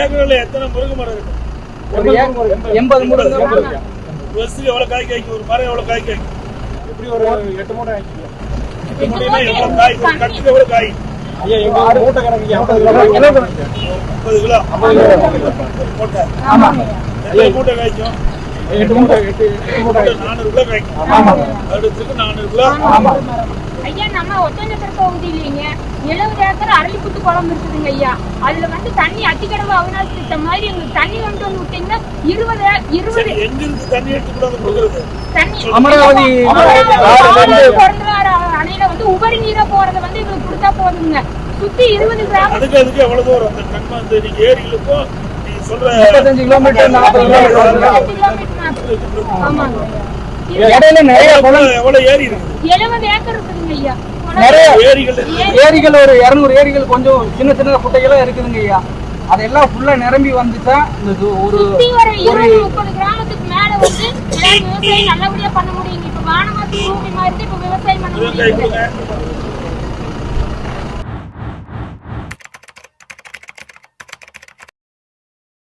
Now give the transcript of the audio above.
ஏக்கர்ல எத்தனை முருங்கை மரம் இருக்கு? 80 முருங்கை மரம். வருஷத்துக்கு எவ்வளவு காய் காய்க்கும்? ஒரு மரம் எவ்வளவு காய் காய்க்கும்? எப்படி ஒரு 8 மூட்டை ஆயிடுச்சு. 8 மூட்டைனா எவ்வளவு காய்? ஒரு கட்டுக்கு எவ்வளவு காய்? ஐயா எங்க மூட்டை கணக்கு 50 கிலோ 50 கிலோ மூட்டை. ஆமா. எத்தனை மூட்டை காய்க்கும்? 8 மூட்டை 400 கிலோ காய்க்கும். அடுத்துக்கு 400 கிலோ. ஐயா நம்ம ஒட்டஞ்சத்திர பகுதியிலீங்க 70 ஏக்கர் அரளிப்புத்து குளம் இருக்குதுங்க ஐயா. அதுல வந்து தண்ணி அத்திக்கடவு அவிநாசி திட்டம் மாதிரி எங்களுக்கு தண்ணி வந்து விட்டீங்கன்னா 20 எங்க இருந்து தண்ணி எடுத்து கொடுக்குறது? தண்ணி அமராவதி அணையில வந்து உபரி நீரா போறத வந்து எங்களுக்கு கொடுத்தா போதுங்க. சுத்தி 20 கிராமம். அதுக்கு எவ்வளவு தூரம் அந்த கண்மா அந்த நீங்க ஏரிகளுக்கும் நீங்க சொல்ற 35 கிலோமீட்டர் 40 கிலோமீட்டர். ஆமாங்க. இடையில நிறைய எவ்வளவு ஏரி இருக்கு? 70 ஏக்கர் இருக்குதுங்க ஐயா. நிறைய ஏரிகள் ஒரு 200 ஏரிகள் கொஞ்சம் சின்ன சின்ன குட்டைகளா இருக்குதுங்க ஐயா. அதெல்லாம் ஃபுல்லா நிரம்பி வந்துட்டா ஒரு 20-30 கிராமத்துக்கு மேல வந்து விவசாயம் நல்லபடியா பண்ண முடியுங்க. இப்ப வானமாசி பூமி மாதிரி இப்ப விவசாயம் பண்ண முடியுங்க.